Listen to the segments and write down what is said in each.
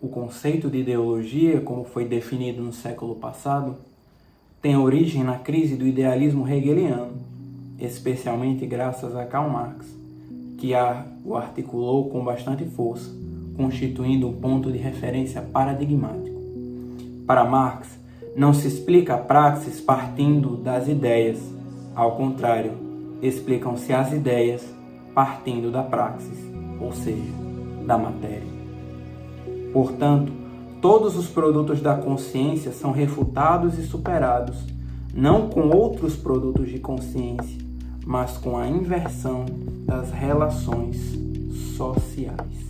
o conceito de ideologia, como foi definido no século passado, tem origem na crise do idealismo hegeliano, especialmente graças a Karl Marx, que o articulou com bastante força, constituindo um ponto de referência paradigmático. Para Marx, não se explica a praxis partindo das ideias, ao contrário, explicam-se as ideias partindo da praxis, ou seja, da matéria. Portanto, todos os produtos da consciência são refutados e superados, não com outros produtos de consciência, mas com a inversão das relações sociais.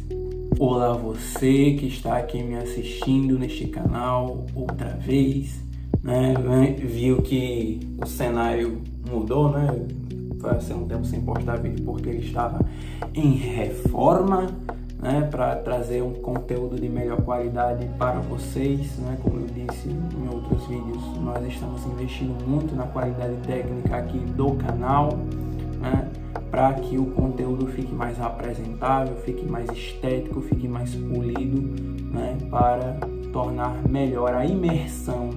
Olá, você que está aqui me assistindo neste canal outra vez, né? Viu que o cenário mudou, né? Foi um tempo sem postar vídeo porque ele estava em reforma, né? Para trazer um conteúdo de melhor qualidade para vocês, né? Como eu disse em outros vídeos, nós estamos investindo muito na qualidade técnica aqui do canal, né? Para que o conteúdo fique mais apresentável, fique mais estético, fique mais polido, né? Para tornar melhor a imersão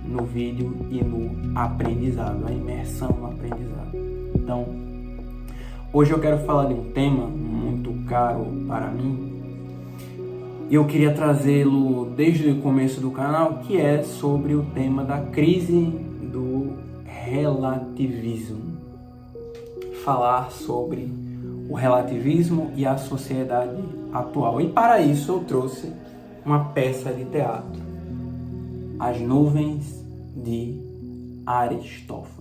no vídeo e no aprendizado, a imersão no aprendizado. Então, hoje eu quero falar de um tema muito caro para mim e eu queria trazê-lo desde o começo do canal, que é sobre o tema da crise do relativismo. Falar sobre o relativismo e a sociedade atual. E para isso eu trouxe uma peça de teatro, As Nuvens de Aristófanes.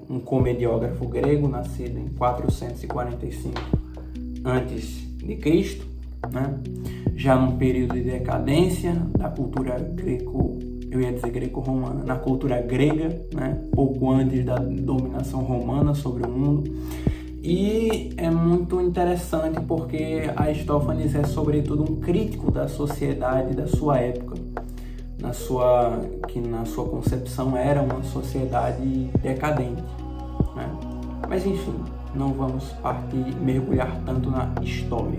Um comediógrafo grego nascido em 445 a.C., né? Já num período de decadência da cultura greco-romana, na cultura grega, né? Pouco antes da dominação romana sobre o mundo. E é muito interessante porque Aristófanes é sobretudo um crítico da sociedade da sua época, que na sua concepção era uma sociedade decadente, né? Mas enfim, não vamos mergulhar tanto na história.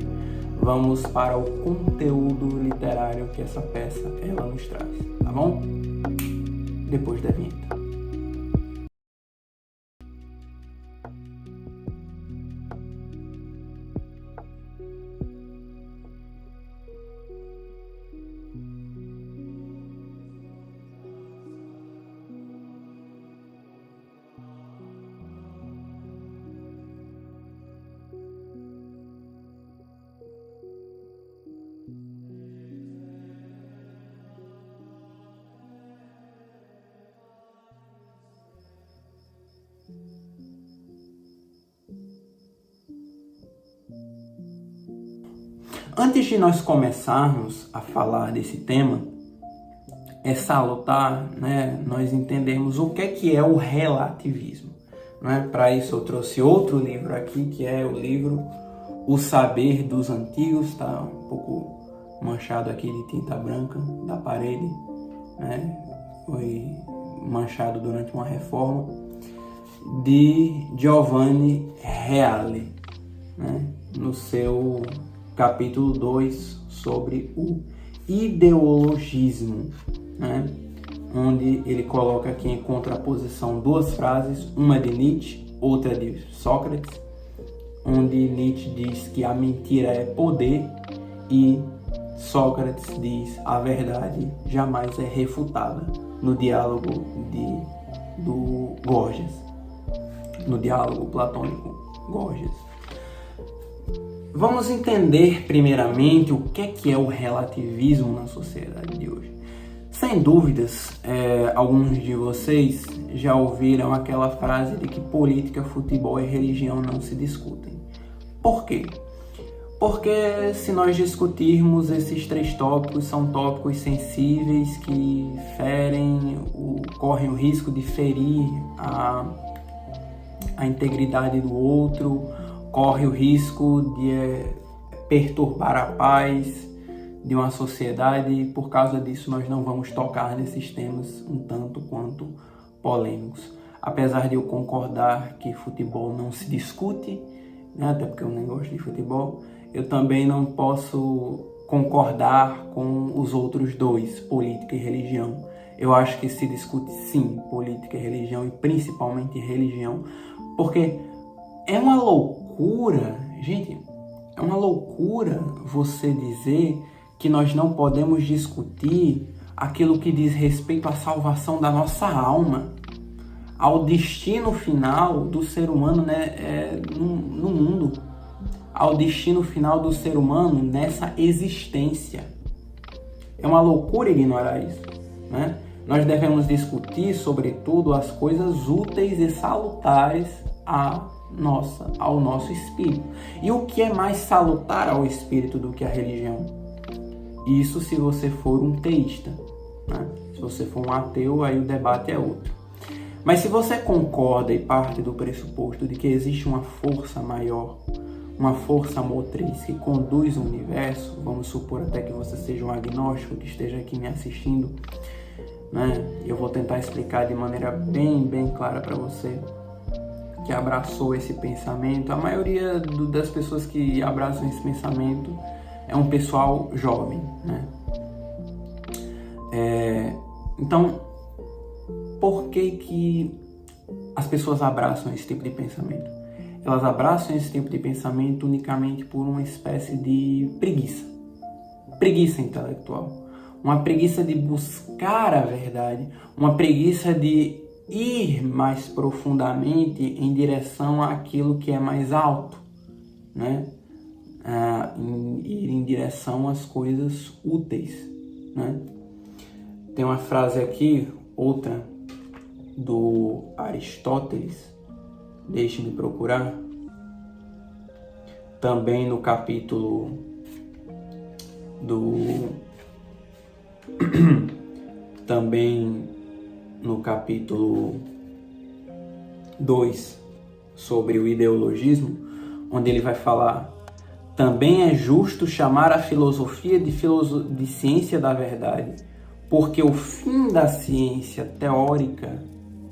Vamos para o conteúdo literário que essa peça ela nos traz, tá bom? Depois da vinheta. Antes de nós começarmos a falar desse tema, é salutar, né, nós entendermos o que é o relativismo, né? Para isso eu trouxe outro livro aqui, que é o livro O Saber dos Antigos, está um pouco manchado aqui de tinta branca da parede, né? Foi manchado durante uma reforma, de Giovanni Reale, né? No seu capítulo 2 sobre o ideologismo, né? Onde ele coloca aqui em contraposição duas frases, uma de Nietzsche, outra de Sócrates, onde Nietzsche diz que a mentira é poder e Sócrates diz a verdade jamais é refutada, no diálogo do Gorgias, no diálogo platônico Gorgias. Vamos entender primeiramente o que é o relativismo na sociedade de hoje. Sem dúvidas, alguns de vocês já ouviram aquela frase de que política, futebol e religião não se discutem. Por quê? Porque se nós discutirmos esses três tópicos, são tópicos sensíveis que correm o risco de ferir a integridade do outro, corre o risco de perturbar a paz de uma sociedade e por causa disso nós não vamos tocar nesses temas um tanto quanto polêmicos. Apesar de eu concordar que futebol não se discute, né, até porque eu nem gosto de futebol, eu também não posso concordar com os outros dois, política e religião. Eu acho que se discute sim política e religião, e principalmente religião, porque é uma loucura, gente, é uma loucura você dizer que nós não podemos discutir aquilo que diz respeito à salvação da nossa alma, ao destino final do ser humano, né, no mundo, ao destino final do ser humano nessa existência. É uma loucura ignorar isso, né? Nós devemos discutir, sobretudo, as coisas úteis e salutares ao nosso espírito. E o que é mais salutar ao espírito do que a religião? Isso se você for um teísta, né? Se você for um ateu, aí o debate é outro. Mas se você concorda e parte do pressuposto de que existe uma força maior, uma força motriz que conduz o universo, vamos supor até que você seja um agnóstico que esteja aqui me assistindo, né? Eu vou tentar explicar de maneira bem clara para você que abraçou esse pensamento. A maioria das pessoas que abraçam esse pensamento é um pessoal jovem, né? Então, por que as pessoas abraçam esse tipo de pensamento? Elas abraçam esse tipo de pensamento unicamente por uma espécie de preguiça intelectual, uma preguiça de buscar a verdade, uma preguiça de ir mais profundamente em direção àquilo que é mais alto, né? Ir em direção às coisas úteis, né? Tem uma frase aqui, outra, do Aristóteles, deixe-me procurar, também no capítulo também no capítulo 2, sobre o ideologismo, onde ele vai falar: também é justo chamar a filosofia de ciência da verdade, porque o fim da ciência teórica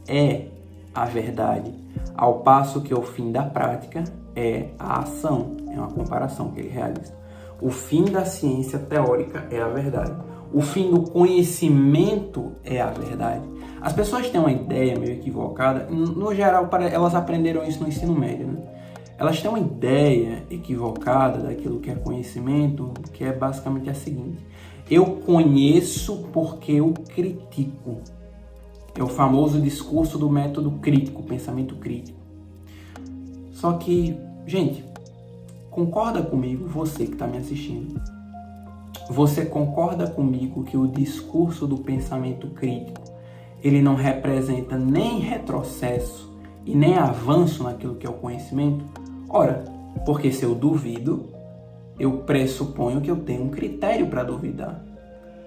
é a verdade, ao passo que o fim da prática é a ação. É uma comparação que ele realiza. O fim da ciência teórica é a verdade. O fim do conhecimento é a verdade. As pessoas têm uma ideia meio equivocada, no geral elas aprenderam isso no ensino médio, né? Elas têm uma ideia equivocada daquilo que é conhecimento, que é basicamente a seguinte: eu conheço porque eu critico. É o famoso discurso do método crítico, pensamento crítico. Só que, gente, concorda comigo, você que está me assistindo? Você concorda comigo que o discurso do pensamento crítico, ele não representa nem retrocesso e nem avanço naquilo que é o conhecimento? Ora, porque se eu duvido, eu pressuponho que eu tenho um critério para duvidar.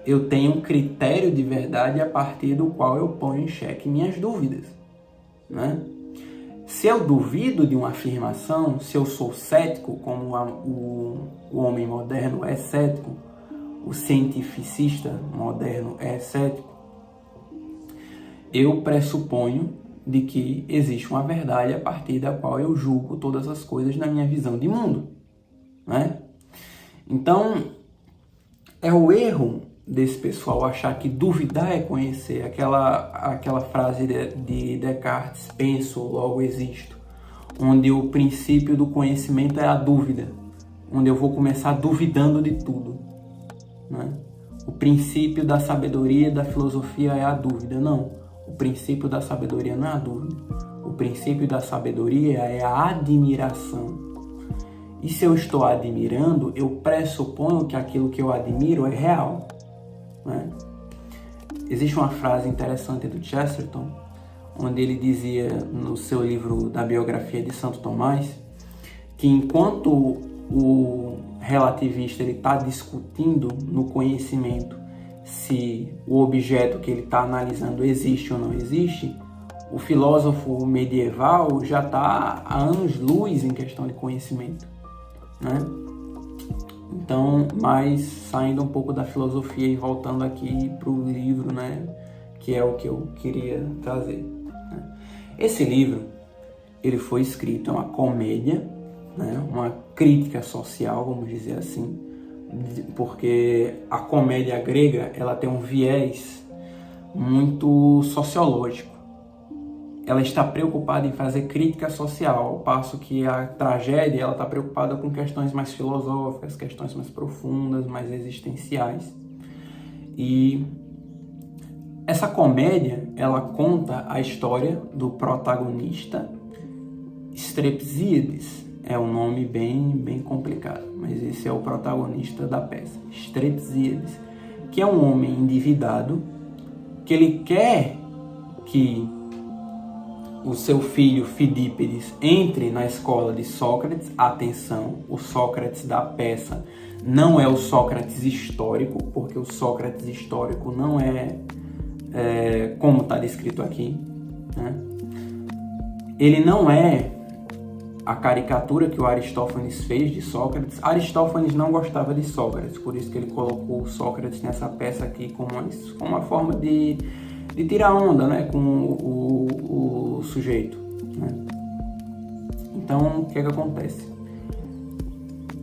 Eu tenho um critério de verdade a partir do qual eu ponho em xeque minhas dúvidas, né? Se eu duvido de uma afirmação, se eu sou cético, como o homem moderno é cético, o cientificista moderno é cético, eu pressuponho de que existe uma verdade a partir da qual eu julgo todas as coisas na minha visão de mundo, né? Então, é o erro desse pessoal achar que duvidar é conhecer. Aquela frase de Descartes: penso, logo existo, onde o princípio do conhecimento é a dúvida, onde eu vou começar duvidando de tudo, né? O princípio da sabedoria e da filosofia é a dúvida. Não, o princípio da sabedoria não é a dúvida. O princípio da sabedoria é a admiração. E se eu estou admirando, eu pressuponho que aquilo que eu admiro é real, né? Existe uma frase interessante do Chesterton, onde ele dizia no seu livro da biografia de Santo Tomás, que enquanto o relativista está discutindo no conhecimento se o objeto que ele está analisando existe ou não existe, o filósofo medieval já está há anos-luz em questão de conhecimento, né? Então, mas saindo um pouco da filosofia e voltando aqui para o livro, né, que é o que eu queria trazer, né? Esse livro, ele foi escrito, é uma comédia, né, uma crítica social, vamos dizer assim, porque a comédia grega ela tem um viés muito sociológico. Ela está preocupada em fazer crítica social, ao passo que a tragédia ela está preocupada com questões mais filosóficas, questões mais profundas, mais existenciais. E essa comédia ela conta a história do protagonista Strepsíades. É um nome bem complicado, mas esse é o protagonista da peça, Strepsíades, que é um homem endividado, que ele quer que o seu filho Fidípedes entre na escola de Sócrates. Atenção, o Sócrates da peça não é o Sócrates histórico, porque o Sócrates histórico não é como está descrito aqui, né? Ele não é a caricatura que o Aristófanes fez de Sócrates. Aristófanes não gostava de Sócrates, por isso que ele colocou Sócrates nessa peça aqui como uma forma de tirar onda, né, com o sujeito, né? Então, o que acontece?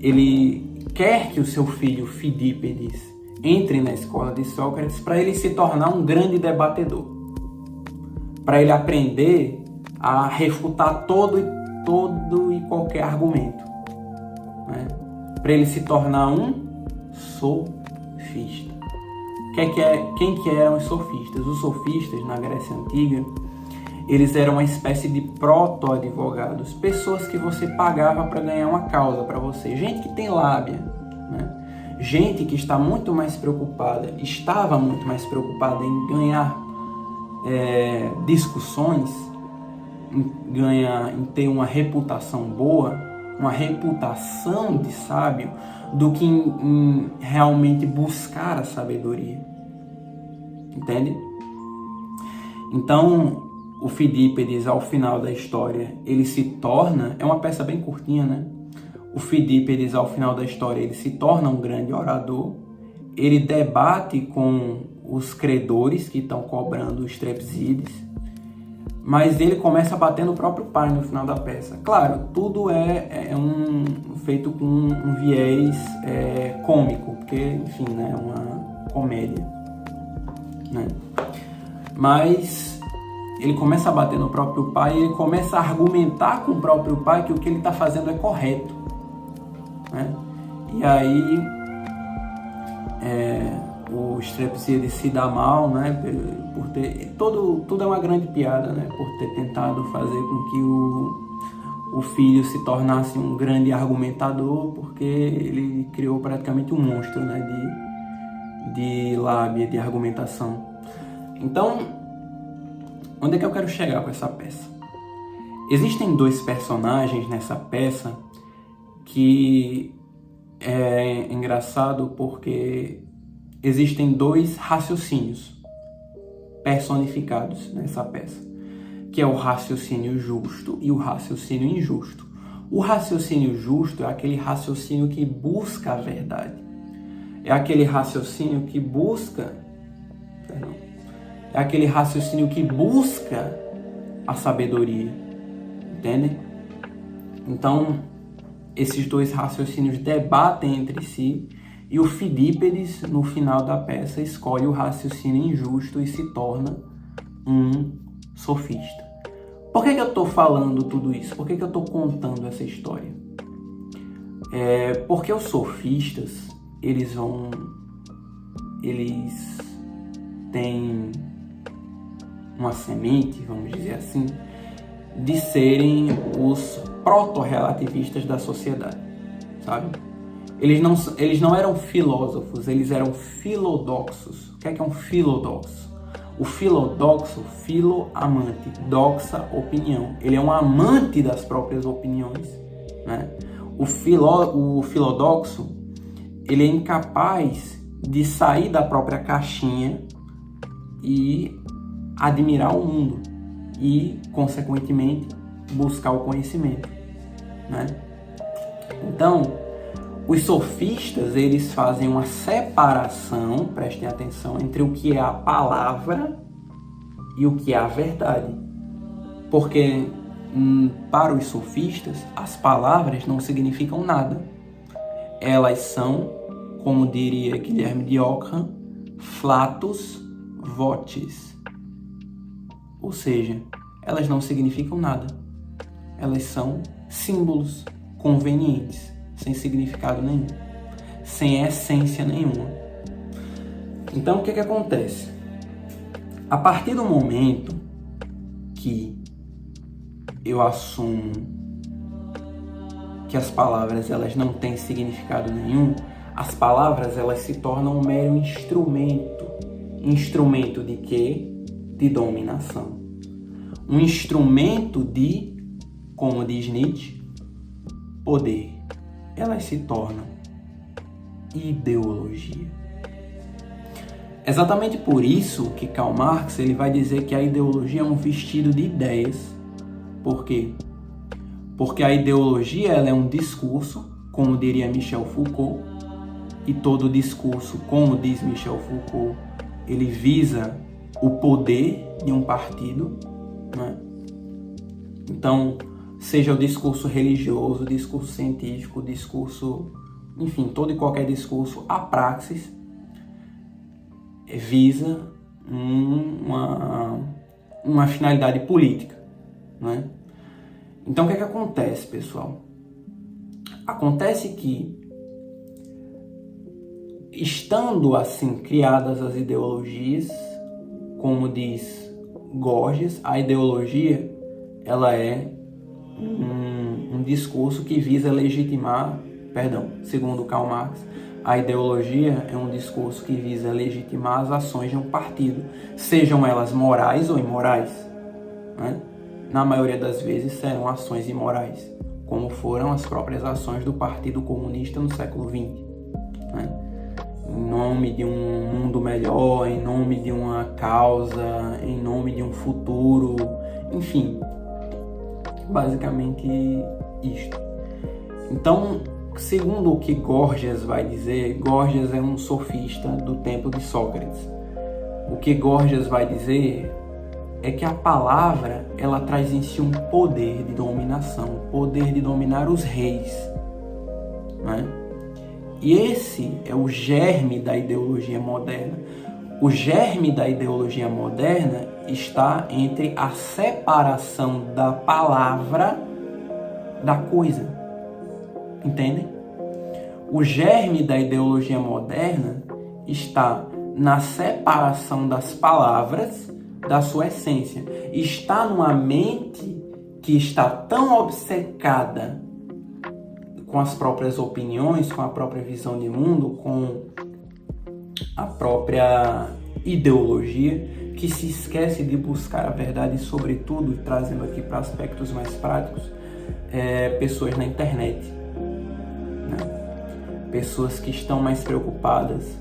Ele quer que o seu filho Fidípedes entre na escola de Sócrates para ele se tornar um grande debatedor, para ele aprender a refutar todo e qualquer argumento, né? Para ele se tornar um sofista. Quem que eram os sofistas? Os sofistas, na Grécia Antiga, eles eram uma espécie de proto-advogados, pessoas que você pagava para ganhar uma causa para você, gente que tem lábia, né? Gente que estava muito mais preocupada em ganhar discussões, em ter uma reputação boa, uma reputação de sábio, do que em realmente buscar a sabedoria. Entende? Então, o Fidípedes, ao final da história, ele se torna... É uma peça bem curtinha, né? O Fidípedes, ao final da história, ele se torna um grande orador. Ele debate com os credores que estão cobrando os Strepsíades, mas ele começa a bater no próprio pai no final da peça. Claro, tudo é feito com um viés cômico, porque, enfim, né, é uma comédia, né? Mas ele começa a bater no próprio pai e ele começa a argumentar com o próprio pai que o que ele está fazendo é correto, né? E aí o Strepsíades se dá mal, né, por ter... Tudo é uma grande piada, né, por ter tentado fazer com que o filho se tornasse um grande argumentador, porque ele criou praticamente um monstro, né, de lábia, de argumentação. Então, onde é que eu quero chegar com essa peça? Existem dois personagens nessa peça que é engraçado porque existem dois raciocínios personificados nessa peça, que é o raciocínio justo e o raciocínio injusto. O raciocínio justo é aquele raciocínio que busca a verdade. É aquele raciocínio que busca... É aquele raciocínio que busca a sabedoria. Entende? Então, esses dois raciocínios debatem entre si, e o Fidípedes, no final da peça, escolhe o raciocínio injusto e se torna um sofista. Por que eu estou falando tudo isso? Por que eu estou contando essa história? Porque os sofistas, eles têm uma semente, vamos dizer assim, de serem os proto-relativistas da sociedade, sabe? Eles não eram filósofos, eles eram filodoxos. O que é um filodoxo? O filodoxo, filo-amante, doxa, opinião. Ele é um amante das próprias opiniões, né? O filodoxo, ele é incapaz de sair da própria caixinha e admirar o mundo e, consequentemente, buscar o conhecimento, né? Então, os sofistas, eles fazem uma separação, prestem atenção, entre o que é a palavra e o que é a verdade. Porque, para os sofistas, as palavras não significam nada. Elas são como diria Guilherme de Ockham, flatus votis. Ou seja, elas não significam nada. Elas são símbolos convenientes, sem significado nenhum, sem essência nenhuma. Então, o que acontece? A partir do momento que eu assumo que as palavras elas não têm significado nenhum, as palavras elas se tornam um mero instrumento. Instrumento de quê? De dominação. Um instrumento de, como diz Nietzsche, poder. Elas se tornam ideologia. Exatamente por isso que Karl Marx ele vai dizer que a ideologia é um vestido de ideias. Por quê? Porque a ideologia ela é um discurso, como diria Michel Foucault, e todo discurso, como diz Michel Foucault, ele visa o poder de um partido, né? Então, seja o discurso religioso, o discurso científico, o discurso, enfim, todo e qualquer discurso, a praxis visa uma finalidade política, né? Então, o que acontece, pessoal? Acontece que, estando assim criadas as ideologias, como diz Gorgias, a ideologia ela é um discurso que visa legitimar, segundo Karl Marx, a ideologia é um discurso que visa legitimar as ações de um partido, sejam elas morais ou imorais, né? Na maioria das vezes serão ações imorais, como foram as próprias ações do Partido Comunista no século XX, né? Em nome de um mundo melhor, em nome de uma causa, em nome de um futuro, enfim, basicamente isto. Então, segundo o que Gorgias vai dizer, Gorgias é um sofista do tempo de Sócrates. O que Gorgias vai dizer é que a palavra ela traz em si um poder de dominação, poder de dominar os reis, né? E esse é o germe da ideologia moderna. O germe da ideologia moderna está entre a separação da palavra da coisa. Entendem? O germe da ideologia moderna está na separação das palavras da sua essência. Está numa mente que está tão obcecada com as próprias opiniões, com a própria visão de mundo, com a própria ideologia, que se esquece de buscar a verdade e, sobretudo, trazendo aqui para aspectos mais práticos, pessoas na internet, né? Pessoas que estão mais preocupadas,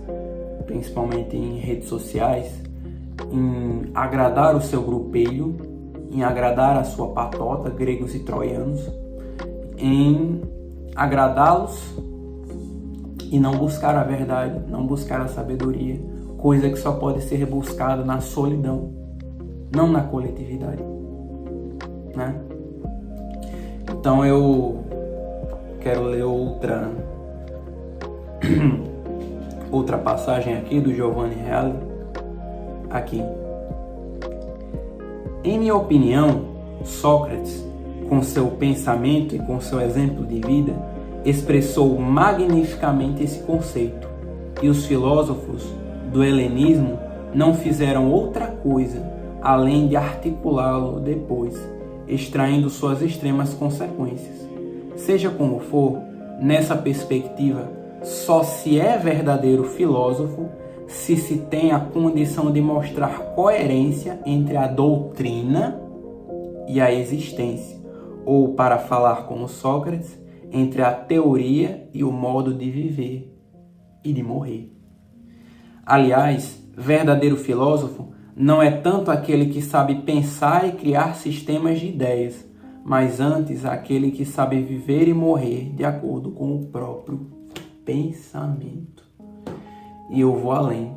principalmente em redes sociais, em agradar o seu grupelho, em agradar a sua patota, gregos e troianos, em agradá-los e não buscar a verdade, não buscar a sabedoria, coisa que só pode ser buscada na solidão, não na coletividade, né? Então eu quero ler outra passagem aqui do Giovanni Reale, aqui. Em minha opinião, Sócrates, com seu pensamento e com seu exemplo de vida, expressou magnificamente esse conceito, e os filósofos do helenismo não fizeram outra coisa além de articulá-lo depois, extraindo suas extremas consequências. Seja como for, nessa perspectiva, só se é verdadeiro filósofo se tem a condição de mostrar coerência entre a doutrina e a existência, ou, para falar como Sócrates, entre a teoria e o modo de viver e de morrer. Aliás, verdadeiro filósofo não é tanto aquele que sabe pensar e criar sistemas de ideias, mas antes aquele que sabe viver e morrer de acordo com o próprio pensamento. E eu vou além.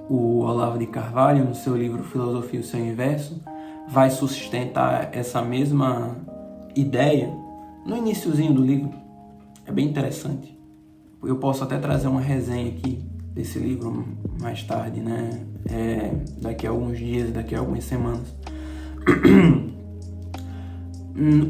O Olavo de Carvalho, no seu livro Filosofia e o seu Inverso, vai sustentar essa mesma ideia no iniciozinho do livro. É bem interessante. Eu posso até trazer uma resenha aqui desse livro mais tarde, né? Daqui a alguns dias, daqui a algumas semanas.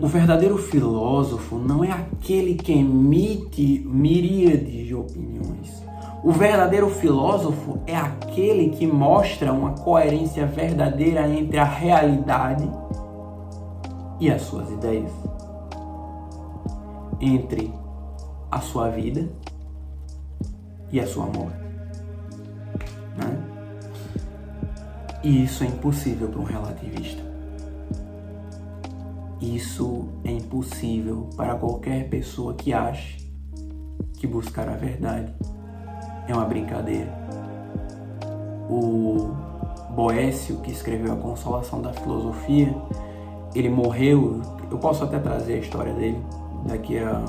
O verdadeiro filósofo não é aquele que emite miríades de opiniões. O verdadeiro filósofo é aquele que mostra uma coerência verdadeira entre a realidade e as suas ideias, entre a sua vida e a sua morte, né? E isso é impossível para um relativista. Isso é impossível para qualquer pessoa que ache que buscar a verdade é uma brincadeira. O Boécio, que escreveu A Consolação da Filosofia, ele morreu. Eu posso até trazer a história dele daqui a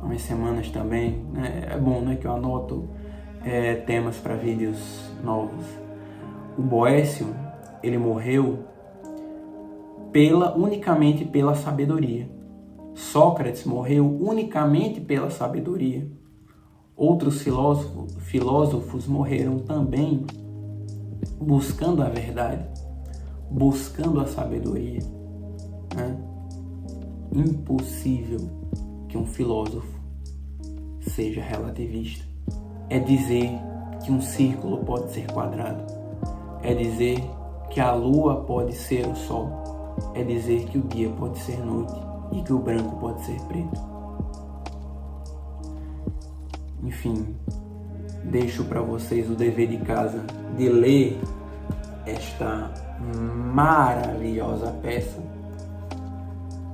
umas semanas também, né? É bom, né, que eu anoto temas para vídeos novos. O Boécio, ele morreu unicamente pela sabedoria. Sócrates morreu unicamente pela sabedoria. Outros filósofos morreram também buscando a verdade, buscando a sabedoria, né? Impossível que um filósofo seja relativista. É dizer que um círculo pode ser quadrado. É dizer que a lua pode ser o sol. É dizer que o dia pode ser noite e que o branco pode ser preto. Enfim, deixo para vocês o dever de casa de ler esta maravilhosa peça,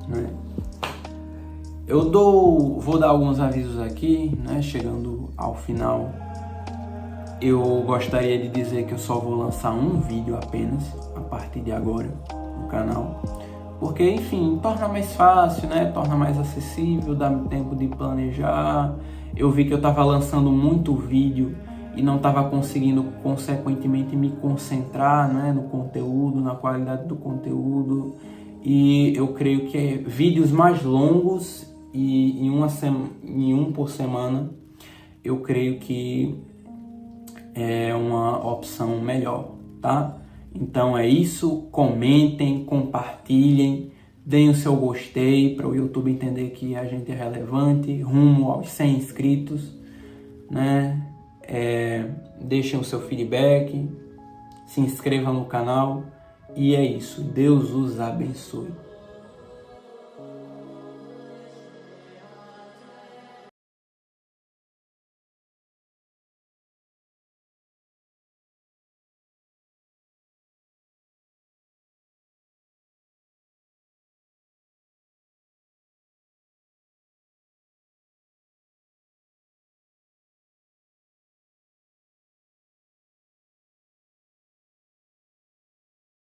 né? Vou dar alguns avisos aqui, né? Chegando ao final, eu gostaria de dizer que eu só vou lançar um vídeo apenas a partir de agora no canal, porque, enfim, torna mais fácil, né? Torna mais acessível, dá tempo de planejar. Eu vi que eu estava lançando muito vídeo e não estava conseguindo, consequentemente, me concentrar, né, no conteúdo, na qualidade do conteúdo. E eu creio que vídeos mais longos e em um por semana, eu creio que é uma opção melhor, tá? Então é isso, comentem, compartilhem, deem o seu gostei para o YouTube entender que a gente é relevante, rumo aos 100 inscritos, né? Deixem o seu feedback, se inscrevam no canal e é isso. Deus os abençoe.